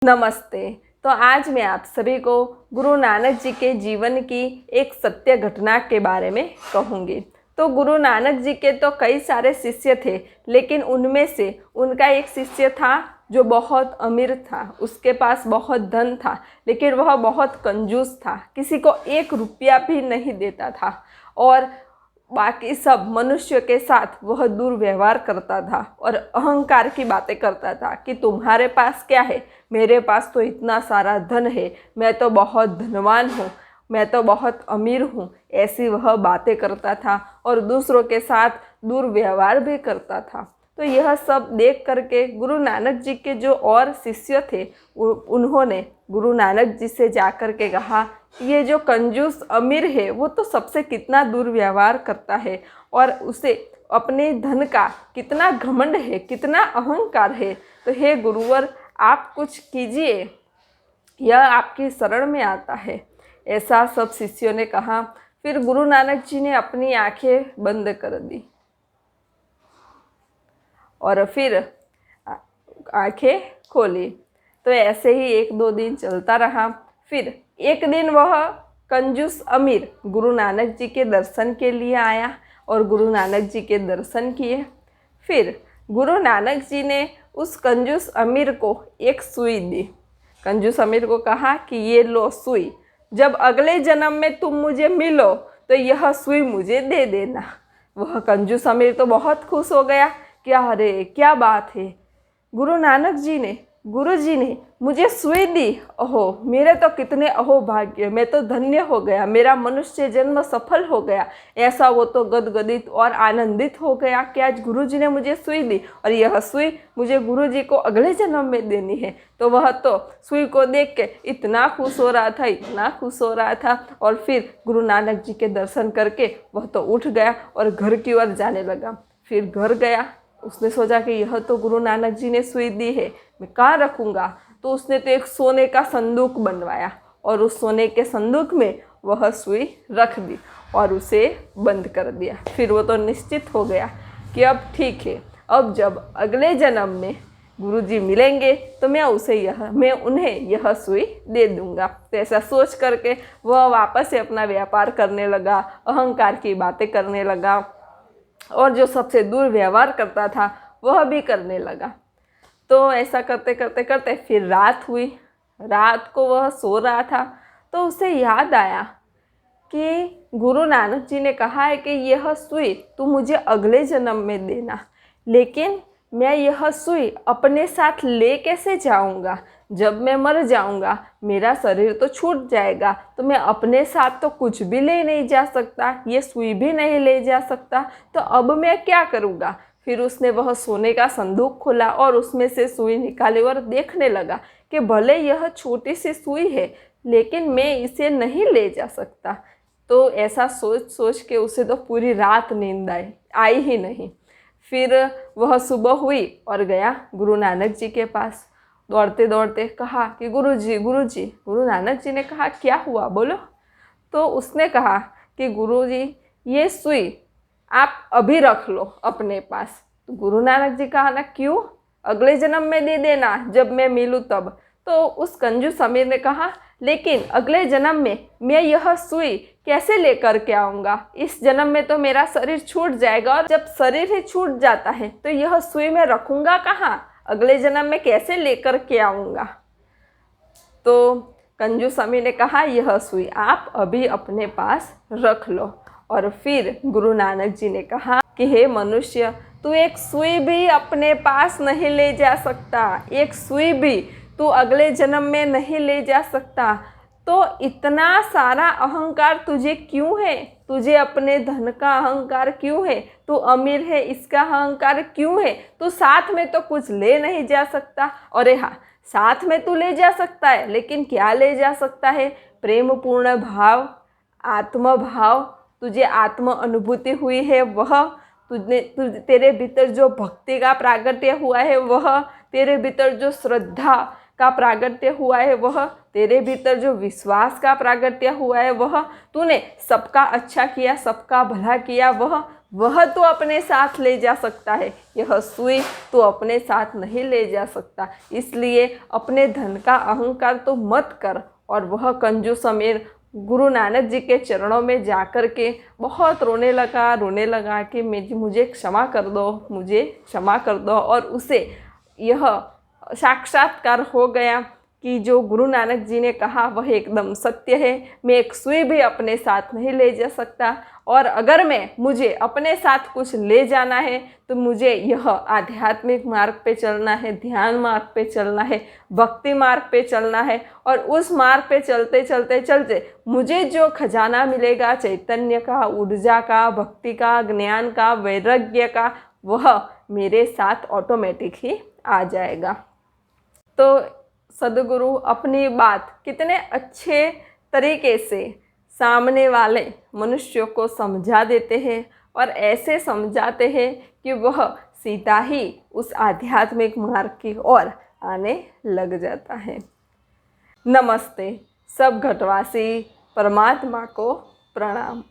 नमस्ते। तो आज मैं आप सभी को गुरु नानक जी के जीवन की एक सत्य घटना के बारे में कहूँगी। तो गुरु नानक जी के तो कई सारे शिष्य थे, लेकिन उनमें से उनका एक शिष्य था जो बहुत अमीर था। उसके पास बहुत धन था, लेकिन वह बहुत कंजूस था, किसी को 1 रुपया भी नहीं देता था और बाकी सब मनुष्य के साथ वह दुर्व्यवहार करता था और अहंकार की बातें करता था कि तुम्हारे पास क्या है, मेरे पास तो इतना सारा धन है, मैं तो बहुत धनवान हूँ, मैं तो बहुत अमीर हूँ। ऐसी वह बातें करता था और दूसरों के साथ दुर्व्यवहार भी करता था। तो यह सब देख करके गुरु नानक जी के जो और शिष्य थे उन्होंने गुरु नानक जी से जाकर के कहा, ये जो कंजूस अमीर है वो तो सबसे कितना दुर्व्यवहार करता है और उसे अपने धन का कितना घमंड है, कितना अहंकार है। तो हे गुरुवर, आप कुछ कीजिए, यह आपकी शरण में आता है। ऐसा सब शिष्यों ने कहा। फिर गुरु नानक जी ने अपनी आंखें बंद कर दी और फिर आंखें खोली। तो ऐसे ही 1-2 दिन चलता रहा। फिर एक दिन वह कंजूस अमीर गुरु नानक जी के दर्शन के लिए आया और गुरु नानक जी के दर्शन किए। फिर गुरु नानक जी ने उस कंजूस अमीर को एक सुई दी। कंजूस अमीर को कहा कि ये लो सुई, जब अगले जन्म में तुम मुझे मिलो तो यह सुई मुझे दे देना। वह कंजूस अमीर तो बहुत खुश हो गया कि अरे क्या बात है, गुरु जी ने मुझे सुई दी। ओहो, मेरे तो कितने अहो भाग्य, मैं तो धन्य हो गया, मेरा मनुष्य जन्म सफल हो गया। ऐसा वो तो गदगदित और आनंदित हो गया कि आज गुरु जी ने मुझे सुई दी और यह सुई मुझे गुरु जी को अगले जन्म में देनी है। तो वह तो सुई को देख के इतना खुश हो रहा था, इतना खुश हो रहा था। और फिर गुरु नानक जी के दर्शन करके वह तो उठ गया और घर की ओर जाने लगा। फिर घर गया, उसने सोचा कि यह तो गुरु नानक जी ने सुई दी है, मैं कहाँ रखूँगा। तो उसने तो एक सोने का संदूक बनवाया और उस सोने के संदूक में वह सुई रख दी और उसे बंद कर दिया। फिर वो तो निश्चित हो गया कि अब ठीक है, अब जब अगले जन्म में गुरु जी मिलेंगे तो मैं उन्हें यह सुई दे दूँगा। तो ऐसा सोच करके वह वापस से अपना व्यापार करने लगा, अहंकार की बातें करने लगा और जो सबसे दुर्व्यवहार करता था वह भी करने लगा। तो ऐसा करते करते करते फिर रात हुई। रात को वह सो रहा था तो उसे याद आया कि गुरु नानक जी ने कहा है कि यह सुई तू मुझे अगले जन्म में देना, लेकिन मैं यह सुई अपने साथ ले कैसे जाऊंगा? जब मैं मर जाऊंगा मेरा शरीर तो छूट जाएगा, तो मैं अपने साथ तो कुछ भी ले नहीं जा सकता, ये सुई भी नहीं ले जा सकता। तो अब मैं क्या करूँगा? फिर उसने वह सोने का संदूक खोला और उसमें से सुई निकाली और देखने लगा कि भले यह छोटी सी सुई है, लेकिन मैं इसे नहीं ले जा सकता। तो ऐसा सोच सोच के उसे तो पूरी रात नींद आई ही नहीं। फिर वह सुबह हुई और गया गुरु नानक जी के पास। दौड़ते दौड़ते कहा कि गुरु जी। गुरु नानक जी ने कहा, क्या हुआ, बोलो। तो उसने कहा कि गुरु जी, ये सुई आप अभी रख लो अपने पास। तो गुरु नानक जी कहा ना, क्यों? अगले जन्म में दे देना, जब मैं मिलूँ तब। तो उस कंजूस अमीर ने कहा, लेकिन अगले जन्म में मैं यह सुई कैसे लेकर के आऊँगा? इस जन्म में तो मेरा शरीर छूट जाएगा और जब शरीर ही छूट जाता है तो यह सुई मैं रखूँगा कहाँ? अगले जन्म में कैसे लेकर के आऊँगा? तो कंजूस अमीर ने कहा, यह सुई आप अभी अपने पास रख लो। और फिर गुरु नानक जी ने कहा कि हे मनुष्य, तू एक सुई भी अपने पास नहीं ले जा सकता, एक सुई भी तू अगले जन्म में नहीं ले जा सकता। तो इतना सारा अहंकार तुझे क्यों है? तुझे अपने धन का अहंकार क्यों है? तू अमीर है इसका अहंकार क्यों है? तू साथ में तो कुछ ले नहीं जा सकता। अरे हाँ, साथ में तू ले जा सकता है, लेकिन क्या ले जा सकता है? प्रेम पूर्ण भाव, आत्म भाव, तुझे आत्म अनुभूति हुई है वह, तेरे भीतर जो भक्ति का प्रागट्य हुआ है वह, तेरे भीतर जो श्रद्धा का प्रागट्य हुआ है वह, तेरे भीतर जो विश्वास का प्रागट्य हुआ है वह, तूने सबका अच्छा किया, सबका भला किया वह, वह तो अपने साथ ले जा सकता है, यह सुई तो अपने साथ नहीं ले जा सकता। इसलिए अपने धन का अहंकार तो मत कर। और वह कंजूस अमीर गुरु नानक जी के चरणों में जाकर के बहुत रोने लगा कि मुझे क्षमा कर दो, मुझे क्षमा कर दो। और उसे यह साक्षात्कार हो गया कि जो गुरु नानक जी ने कहा वह एकदम सत्य है। मैं एक सुई भी अपने साथ नहीं ले जा सकता, और अगर मुझे अपने साथ कुछ ले जाना है तो मुझे यह आध्यात्मिक मार्ग पे चलना है, ध्यान मार्ग पे चलना है, भक्ति मार्ग पे चलना है। और उस मार्ग पे चलते चलते चलते मुझे जो खजाना मिलेगा चैतन्य का, ऊर्जा का, भक्ति का, ज्ञान का, वैराग्य का, वह मेरे साथ ऑटोमेटिक ही आ जाएगा। तो सद्गुरु अपनी बात कितने अच्छे तरीके से सामने वाले मनुष्यों को समझा देते हैं, और ऐसे समझाते हैं कि वह सीधा ही उस आध्यात्मिक मार्ग की ओर आने लग जाता है। नमस्ते। सब घटवासी परमात्मा को प्रणाम।